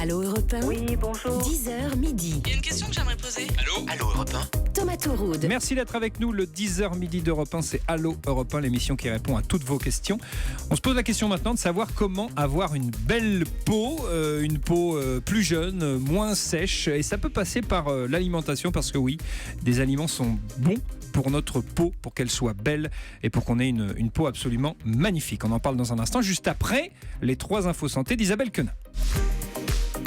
Allô Europe 1. Oui, bonjour. 10h midi. Il y a une question que j'aimerais poser. Allô Europe 1. Thomas Touroud. Merci d'être avec nous. Le 10h midi d'Europe 1, c'est Allô Europe 1, l'émission qui répond à toutes vos questions. On se pose la question maintenant de savoir comment avoir une belle peau, une peau plus jeune, moins sèche. Et ça peut passer par l'alimentation parce que oui, des aliments sont bons pour notre peau, pour qu'elle soit belle et pour qu'on ait une peau absolument magnifique. On en parle dans un instant, juste après les 3 infos santé d'Isabelle Quenin.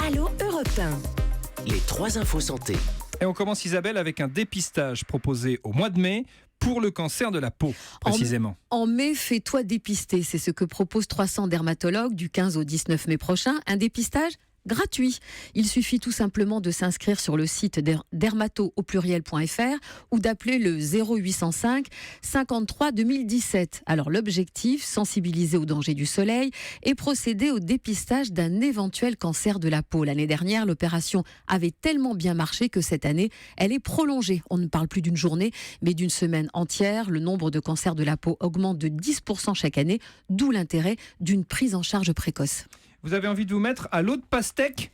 Allô Europe 1. Les 3 infos santé. Et on commence, Isabelle, avec un dépistage proposé au mois de mai pour le cancer de la peau, précisément. En mai, fais-toi dépister. C'est ce que proposent 300 dermatologues du 15 au 19 mai prochain. Un dépistage gratuit. Il suffit tout simplement de s'inscrire sur le site dermato-au-pluriel.fr ou d'appeler le 0805 53 2017. Alors l'objectif, sensibiliser au danger du soleil et procéder au dépistage d'un éventuel cancer de la peau. L'année dernière, l'opération avait tellement bien marché que cette année, elle est prolongée. On ne parle plus d'une journée, mais d'une semaine entière. Le nombre de cancers de la peau augmente de 10% chaque année, d'où l'intérêt d'une prise en charge précoce. Vous avez envie de vous mettre à l'eau de pastèque ?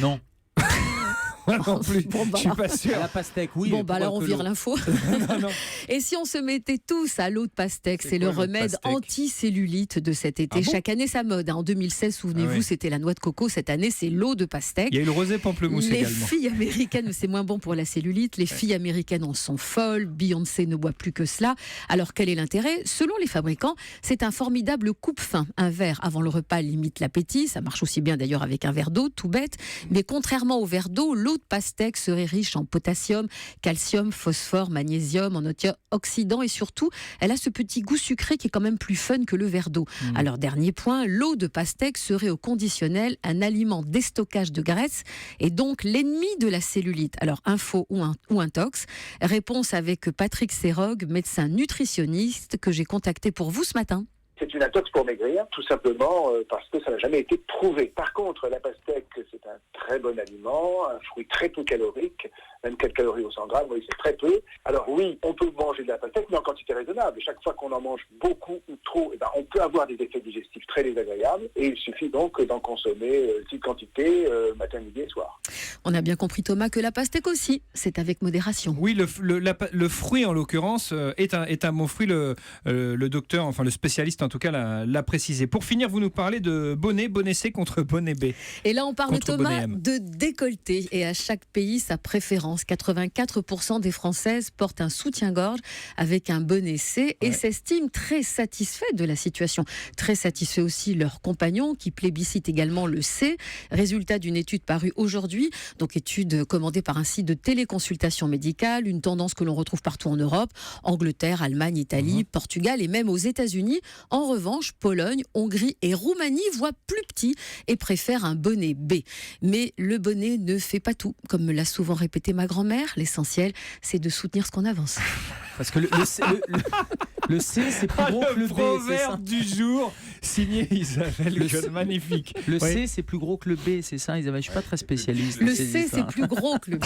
Non. Moi non plus, Bon, bah, je suis pas sûr. La pastèque, oui. Bon, bah alors on vire l'info. Non. Et si on se mettait tous à l'eau de pastèque, c'est le quoi, l'eau de remède pastèque anti-cellulite de cet été. Ah bon Chaque année, ça mode. En 2016, souvenez-vous, Ah oui. c'était la noix de coco. Cette année, c'est l'eau de pastèque. Il y a eu le rosé pamplemousse Les également. filles américaines, c'est moins bon pour la cellulite. Les filles américaines en sont folles. Beyoncé ne boit plus que cela. Alors quel est l'intérêt ? Selon les fabricants, c'est un formidable coupe-faim. Un verre avant le repas limite l'appétit. Ça marche aussi bien d'ailleurs avec un verre d'eau, tout bête. Mais contrairement au verre d'eau, l'eau de pastèque serait riche en potassium, calcium, phosphore, magnésium, en antioxydants et surtout, elle a ce petit goût sucré qui est quand même plus fun que le verre d'eau. Alors dernier point, l'eau de pastèque serait au conditionnel un aliment déstockage de graisse et donc l'ennemi de la cellulite. Alors info ou intox, réponse avec Patrick Serrogue, médecin nutritionniste que j'ai contacté pour vous ce matin. C'est une intox pour maigrir, tout simplement parce que ça n'a jamais été prouvé. Par contre, la pastèque, c'est un très bon aliment, un fruit très peu calorique, 24 calories au 100 grammes, oui, c'est très peu. Alors oui, on peut manger de la pastèque, mais en quantité raisonnable. Chaque fois qu'on en mange beaucoup ou trop, on peut avoir des effets digestifs très désagréables, et il suffit donc d'en consommer petite quantité, matin, midi et soir. On a bien compris Thomas que la pastèque aussi, c'est avec modération. Oui, le fruit en l'occurrence est un bon fruit. Le docteur, enfin le spécialiste en tout cas l'a précisé. Pour finir, vous nous parlez de bonnet C contre bonnet B. Et là, on parle, Contre Thomas, bonnet M. de décolleté. Et à chaque pays, sa préférence. 84% des Françaises portent un soutien-gorge avec un bonnet C et s'estiment très satisfaits de la situation. Très satisfaits aussi leurs compagnons qui plébiscitent également le C. Résultat d'une étude parue aujourd'hui. Donc, étude commandée par un site de téléconsultation médicale. Une tendance que l'on retrouve partout en Europe. Angleterre, Allemagne, Italie, Portugal et même aux États-Unis. En revanche, Pologne, Hongrie et Roumanie voient plus petit et préfèrent un bonnet B. Mais le bonnet ne fait pas tout. Comme me l'a souvent répété ma grand-mère, l'essentiel, c'est de soutenir ce qu'on avance. Parce que le C, c'est plus gros que le B. C'est ça. proverbe du jour, signé Isabelle Quenin, magnifique. Le Oui. C, c'est plus gros que le B, c'est ça, Isabelle. Je suis pas très spécialiste. Le C, c'est plus gros que le B.